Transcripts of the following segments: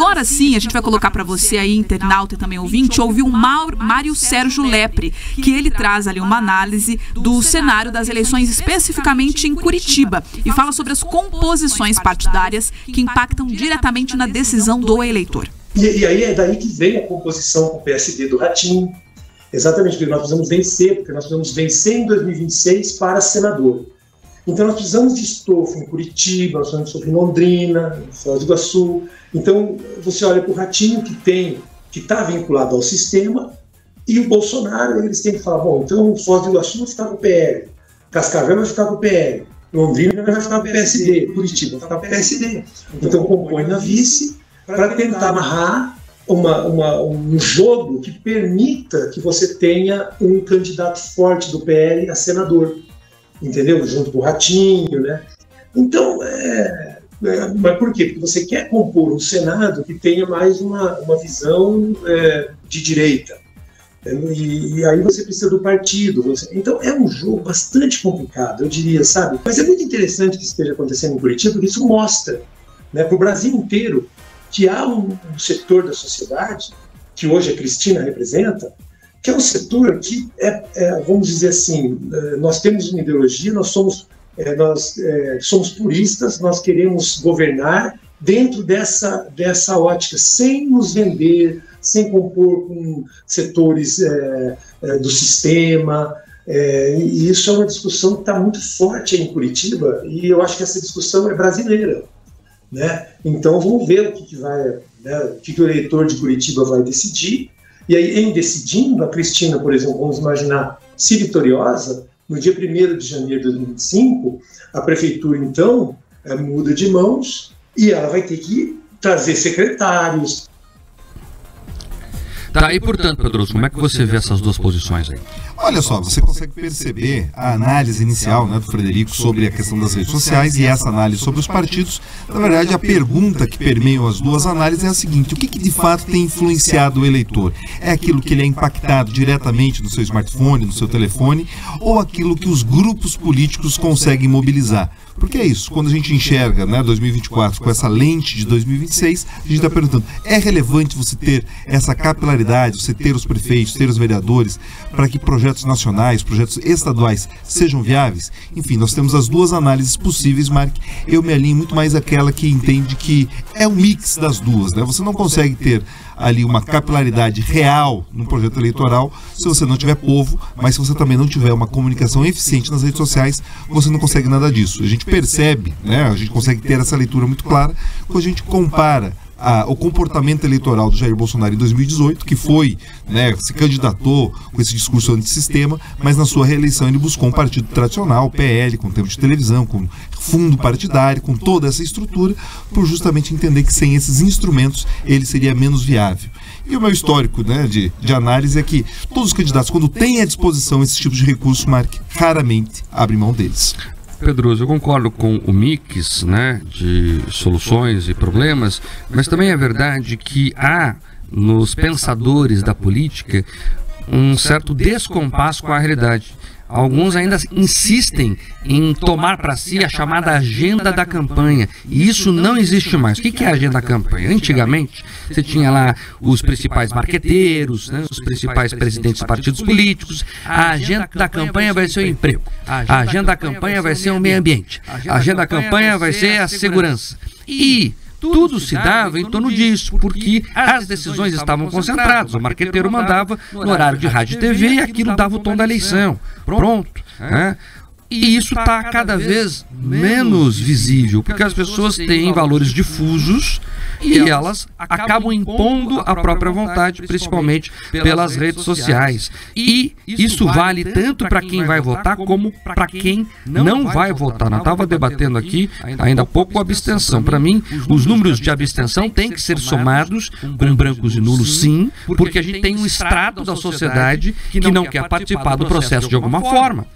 agora sim, a gente vai colocar para você aí, internauta e também ouvinte, ouvir o Mário Sérgio Lepre, que ele traz ali uma análise do cenário das eleições, especificamente em Curitiba, e fala sobre as composições partidárias que impactam diretamente na decisão do eleitor. E aí é daí que vem a composição com o PSD do Ratinho, exatamente porque nós precisamos vencer em 2026 para senador. Então nós precisamos de estofo em Curitiba, nós precisamos de estofo em Londrina, em Foz do Iguaçu. Então você olha para o Ratinho que está vinculado ao sistema, e o Bolsonaro, eles têm que falar, bom, então Foz do Iguaçu vai ficar com o PL, Cascavel vai ficar com o PL, Londrina vai ficar com o PSD, Curitiba vai ficar com o PSD. Então compõe na vice para tentar amarrar um jogo que permita que você tenha um candidato forte do PL a senador, entendeu? Junto com o Ratinho, né? Então, mas por quê? Porque você quer compor um Senado que tenha mais uma visão de direita. E aí você precisa do partido. Então é um jogo bastante complicado, eu diria, sabe? Mas é muito interessante que isso esteja acontecendo em Curitiba, porque isso mostra, né, para o Brasil inteiro que há um setor da sociedade, que hoje a Cristina representa, que é um setor que vamos dizer assim, nós temos uma ideologia, nós somos puristas, nós queremos governar dentro dessa ótica, sem nos vender, sem compor com setores do sistema, e isso é uma discussão que está muito forte em Curitiba, e eu acho que essa discussão é brasileira, né? Então vamos ver o que o eleitor de Curitiba vai decidir. E aí, em decidindo, a Cristina, por exemplo, vamos imaginar, se vitoriosa, no dia 1º de janeiro de 2025, a prefeitura, então, muda de mãos e ela vai ter que trazer secretários. Tá, e portanto, Pedroso, como é que você vê essas duas posições aí? Olha só, você consegue perceber a análise inicial, né, do Frederico sobre a questão das redes sociais e essa análise sobre os partidos. Na verdade, a pergunta que permeia as duas análises é a seguinte: o que de fato tem influenciado o eleitor? É aquilo que ele é impactado diretamente no seu smartphone, no seu telefone, ou aquilo que os grupos políticos conseguem mobilizar? Porque é isso, quando a gente enxerga, né, 2024 com essa lente de 2026, a gente está perguntando, é relevante você ter essa capilaridade, você ter os prefeitos, ter os vereadores, para que projetos nacionais, projetos estaduais sejam viáveis? Enfim, nós temos as duas análises possíveis, Mark. Eu me alinho muito mais àquela que entende que é um mix das duas, né? Você não consegue ter ali uma capilaridade real num projeto eleitoral se você não tiver povo, mas se você também não tiver uma comunicação eficiente nas redes sociais, você não consegue nada disso. A gente percebe, né, a gente consegue ter essa leitura muito clara quando a gente compara o comportamento eleitoral do Jair Bolsonaro em 2018, que foi, né, se candidatou com esse discurso antissistema, mas na sua reeleição ele buscou um partido tradicional, o PL, com tempo de televisão, com fundo partidário, com toda essa estrutura, por justamente entender que sem esses instrumentos ele seria menos viável. E o meu histórico, né, de análise é que todos os candidatos, quando têm à disposição esses tipos de recursos, Mark, raramente abrem mão deles. Pedroso, eu concordo com o mix, né, de soluções e problemas, mas também é verdade que há nos pensadores da política um certo descompasso com a realidade. Alguns ainda insistem em tomar para si a chamada agenda da campanha, e isso não existe mais. O que é a agenda da campanha? Antigamente, você tinha lá os principais marqueteiros, né, os principais presidentes de partidos políticos. A agenda da campanha vai ser o emprego, a agenda da campanha vai ser o meio ambiente, a agenda da campanha vai ser a segurança. E tudo se dava em torno disso, porque as decisões estavam concentradas. O marqueteiro mandava no horário de rádio e TV e aquilo dava o tom da eleição. Pronto. Né? E isso está cada vez menos visível, porque as pessoas têm valores difusos e elas acabam impondo a própria vontade, principalmente pelas redes sociais. E isso vale tanto para quem vai votar como para quem não vai votar. Eu estava debatendo aqui ainda há pouco a abstenção. Para mim, os números de abstenção têm que ser somados com brancos e nulos, sim, porque a gente tem um extrato da sociedade que não quer participar do processo de alguma forma.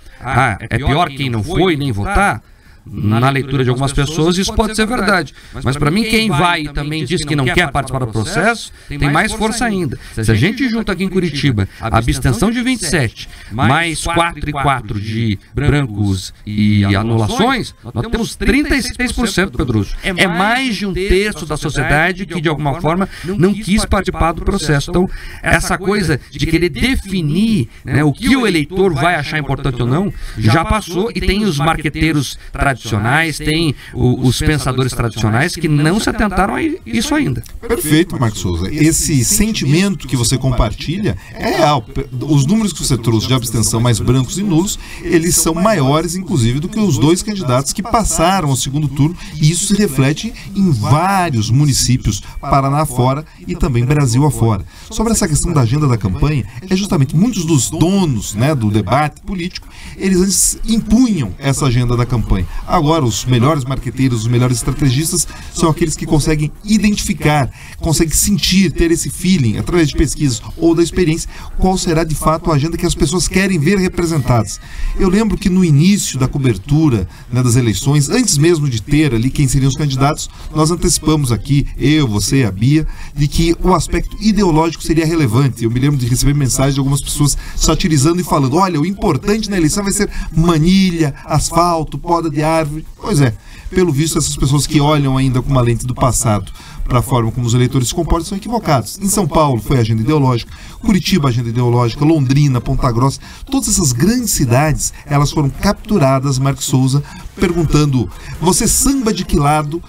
É pior quem não foi nem votar? na leitura de algumas pessoas isso pode ser verdade. Mas para mim, quem vai e também diz que não quer participar do processo, tem mais força ainda. Se a gente junta aqui em Curitiba a abstenção de 27, mais 4 e 4 de brancos e anulações, nós temos 36%, Pedroso. É mais de um terço da sociedade que, de alguma forma, não quis participar do processo. Então, essa coisa de querer definir, né, o que o eleitor vai achar importante ou não, já passou, e tem os marqueteiros tradicionais, tem os pensadores tradicionais que não se atentaram a isso ainda. Perfeito, Marcos Souza. Esse sentimento que você compartilha é real. Os números que você trouxe de abstenção mais brancos e nulos, eles são maiores, inclusive, do que os dois candidatos que passaram ao segundo turno, e isso se reflete em vários municípios, Paraná fora e também Brasil afora. Sobre essa questão da agenda da campanha, é justamente muitos dos donos, né, do debate político, eles antes impunham essa agenda da campanha. Agora, os melhores marqueteiros, os melhores estrategistas são aqueles que conseguem identificar, conseguem sentir, ter esse feeling, através de pesquisas ou da experiência, qual será de fato a agenda que as pessoas querem ver representadas. Eu lembro que no início da cobertura, né, das eleições, antes mesmo de ter ali quem seriam os candidatos, nós antecipamos aqui, eu, você, a Bia, de que o aspecto ideológico seria relevante. Eu me lembro de receber mensagens de algumas pessoas satirizando e falando: olha, o importante na eleição vai ser manilha, asfalto, poda de árvore. Pois é, pelo visto, essas pessoas que olham ainda com uma lente do passado para a forma como os eleitores se comportam são equivocados. Em São Paulo foi agenda ideológica, Curitiba agenda ideológica, Londrina, Ponta Grossa, todas essas grandes cidades, elas foram capturadas, Marcos Souza, perguntando: você samba de que lado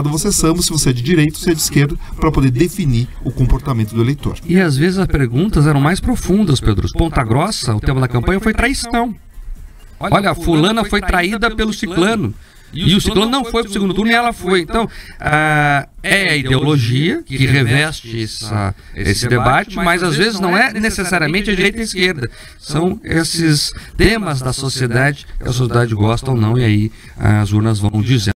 você samba, se você é de direita, se é de esquerda, para poder definir o comportamento do eleitor. E às vezes as perguntas eram mais profundas, Pedro. Ponta Grossa, o tema da campanha foi traição. Olha, a fulana foi traída pelo ciclano. E o ciclano não foi para o segundo turno e ela foi. Então, é a ideologia que reveste esse debate, mas às vezes não é necessariamente a direita e a esquerda. São esses temas da sociedade que a sociedade gosta ou não, e aí as urnas vão dizendo.